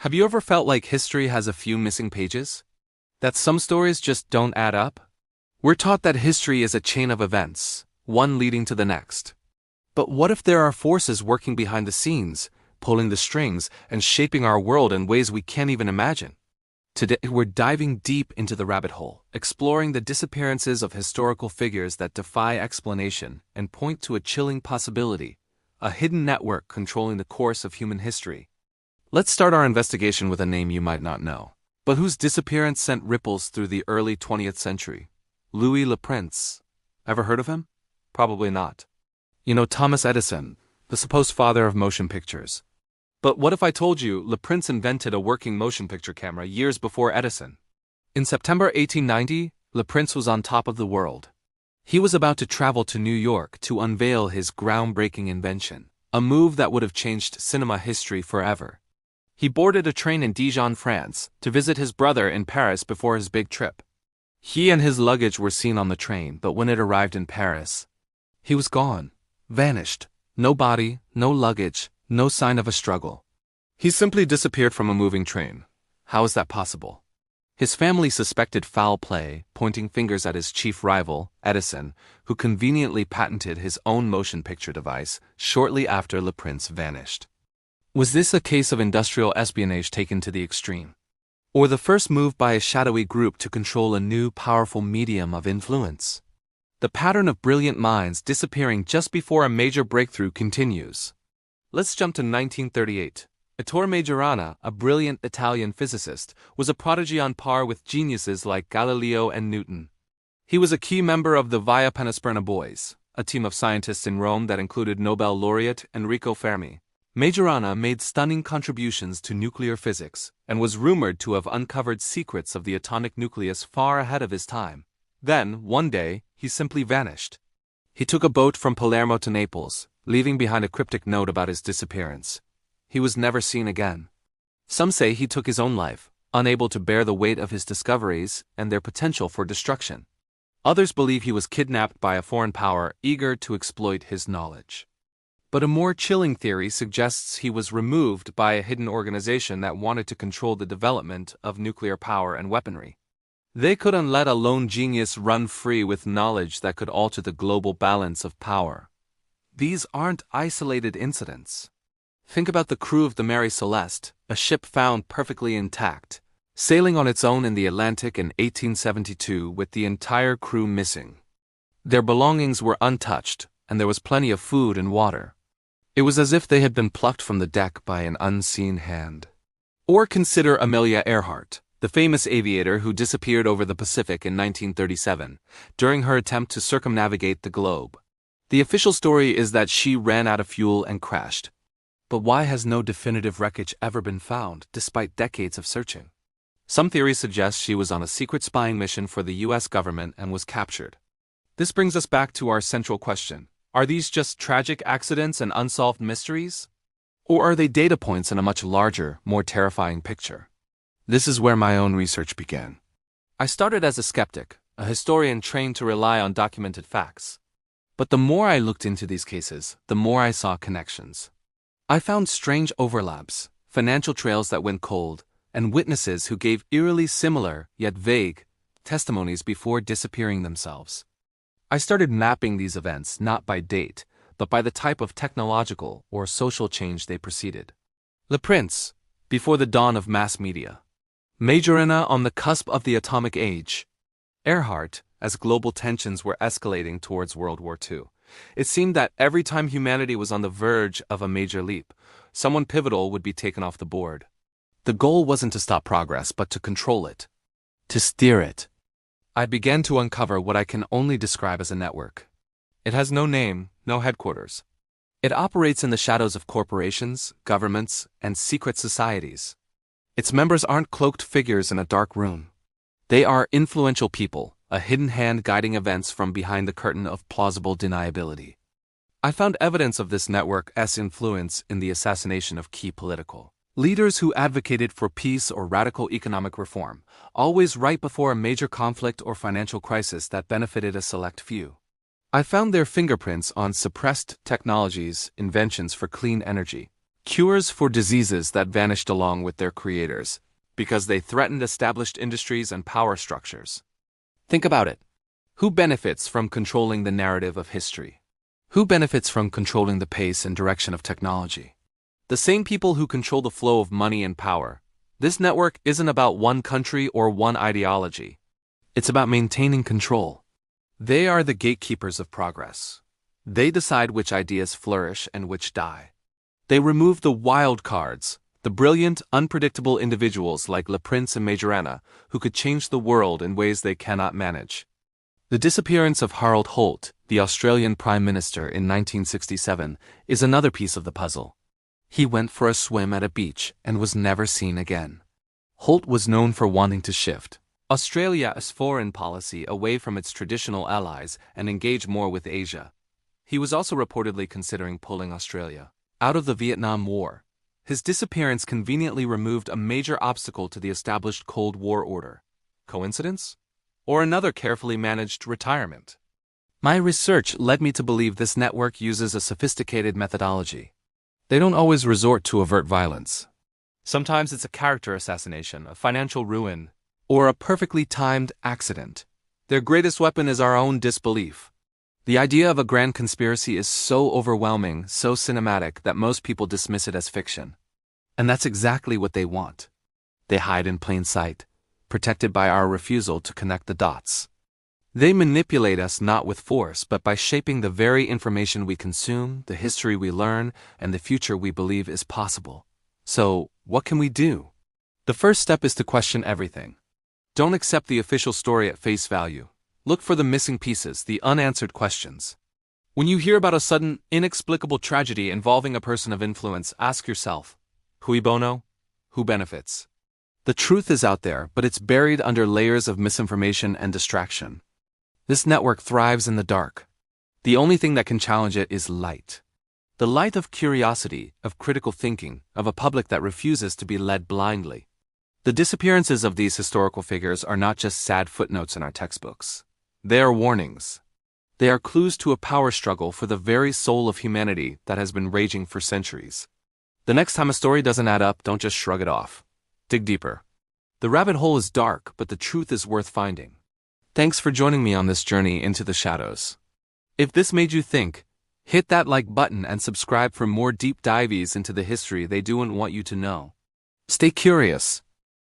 Have you ever felt like history has a few missing pages? That some stories just don't add up? We're taught that history is a chain of events, one leading to the next. But what if there are forces working behind the scenes, pulling the strings, and shaping our world in ways we can't even imagine? Today, we're diving deep into the rabbit hole, exploring the disappearances of historical figures that defy explanation and point to a chilling possibility: a hidden network controlling the course of human history. Let's start our investigation with a name you might not know, but whose disappearance sent ripples through the early 20th century. Louis Le Prince. Ever heard of him? Probably not. You know, Thomas Edison, the supposed father of motion pictures. But what if I told you Le Prince invented a working motion picture camera years before Edison? In September 1890, Le Prince was on top of the world. He was about to travel to New York to unveil his groundbreaking invention, a move that would have changed cinema history forever. He boarded a train in Dijon, France, to visit his brother in Paris before his big trip. He and his luggage were seen on the train, but when it arrived in Paris, he was gone, vanished. No body, no luggage, no sign of a struggle. He simply disappeared from a moving train. How is that possible? His family suspected foul play, pointing fingers at his chief rival, Edison, who conveniently patented his own motion picture device shortly after Le Prince vanished. Was this a case of industrial espionage taken to the extreme? Or the first move by a shadowy group to control a new, powerful medium of influence? The pattern of brilliant minds disappearing just before a major breakthrough continues. Let's jump to 1938. Ettore Majorana, a brilliant Italian physicist, was a prodigy on par with geniuses like Galileo and Newton. He was a key member of the Via Panisperna Boys, a team of scientists in Rome that included Nobel laureate Enrico Fermi. Majorana made stunning contributions to nuclear physics and was rumored to have uncovered secrets of the atomic nucleus far ahead of his time. Then, one day, he simply vanished. He took a boat from Palermo to Naples, leaving behind a cryptic note about his disappearance. He was never seen again. Some say he took his own life, unable to bear the weight of his discoveries and their potential for destruction. Others believe he was kidnapped by a foreign power eager to exploit his knowledge. But a more chilling theory suggests he was removed by a hidden organization that wanted to control the development of nuclear power and weaponry. They couldn't let a lone genius run free with knowledge that could alter the global balance of power. These aren't isolated incidents. Think about the crew of the Mary Celeste, a ship found perfectly intact, sailing on its own in the Atlantic in 1872 with the entire crew missing. Their belongings were untouched, and there was plenty of food and water. It was as if they had been plucked from the deck by an unseen hand. Or consider Amelia Earhart, the famous aviator who disappeared over the Pacific in 1937, during her attempt to circumnavigate the globe. The official story is that she ran out of fuel and crashed. But why has no definitive wreckage ever been found, despite decades of searching? Some theories suggest she was on a secret spying mission for the US government and was captured. This brings us back to our central question. Are these just tragic accidents and unsolved mysteries? Or are they data points in a much larger, more terrifying picture? This is where my own research began. I started as a skeptic, a historian trained to rely on documented facts. But the more I looked into these cases, the more I saw connections. I found strange overlaps, financial trails that went cold, and witnesses who gave eerily similar, yet vague, testimonies before disappearing themselves. I started mapping these events not by date, but by the type of technological or social change they preceded. Le Prince, before the dawn of mass media. Majorana on the cusp of the atomic age. Earhart, as global tensions were escalating towards World War II. It seemed that every time humanity was on the verge of a major leap, someone pivotal would be taken off the board. The goal wasn't to stop progress, but to control it. To steer it. I began to uncover what I can only describe as a network. It has no name, no headquarters. It operates in the shadows of corporations, governments, and secret societies. Its members aren't cloaked figures in a dark room. They are influential people, a hidden hand guiding events from behind the curtain of plausible deniability. I found evidence of this network's influence in the assassination of key political leaders who advocated for peace or radical economic reform, always right before a major conflict or financial crisis that benefited a select few. I found their fingerprints on suppressed technologies, inventions for clean energy, Cures for diseases that vanished along with their creators, because they threatened established industries and power structures. Think about it. Who benefits from controlling the narrative of history? Who benefits from controlling the pace and direction of technology? The same people who control the flow of money and power. This network isn't about one country or one ideology. It's about maintaining control. They are the gatekeepers of progress. They decide which ideas flourish and which die. They remove the wild cards, the brilliant, unpredictable individuals like Le Prince and Majorana, who could change the world in ways they cannot manage. The disappearance of Harold Holt, the Australian Prime Minister in 1967, is another piece of the puzzle. He went for a swim at a beach and was never seen again. Holt was known for wanting to shift Australia's foreign policy away from its traditional allies and engage more with Asia. He was also reportedly considering pulling Australia out of the Vietnam War. His disappearance conveniently removed a major obstacle to the established Cold War order. Coincidence? Or another carefully managed retirement? My research led me to believe this network uses a sophisticated methodology. They don't always resort to overt violence. Sometimes it's a character assassination, a financial ruin, or a perfectly timed accident. Their greatest weapon is our own disbelief. The idea of a grand conspiracy is so overwhelming, so cinematic, that most people dismiss it as fiction. And that's exactly what they want. They hide in plain sight, protected by our refusal to connect the dots. They manipulate us not with force, but by shaping the very information we consume, the history we learn, and the future we believe is possible. So, what can we do? The first step is to question everything. Don't accept the official story at face value. Look for the missing pieces, the unanswered questions. When you hear about a sudden, inexplicable tragedy involving a person of influence, ask yourself, cui bono? Who benefits? The truth is out there, but it's buried under layers of misinformation and distraction. This network thrives in the dark. The only thing that can challenge it is light. The light of curiosity, of critical thinking, of a public that refuses to be led blindly. The disappearances of these historical figures are not just sad footnotes in our textbooks. They are warnings. They are clues to a power struggle for the very soul of humanity that has been raging for centuries. The next time a story doesn't add up, don't just shrug it off. Dig deeper. The rabbit hole is dark, but the truth is worth finding. Thanks for joining me on this journey into the shadows. If this made you think, hit that like button and subscribe for more deep dives into the history they don't want you to know. Stay curious.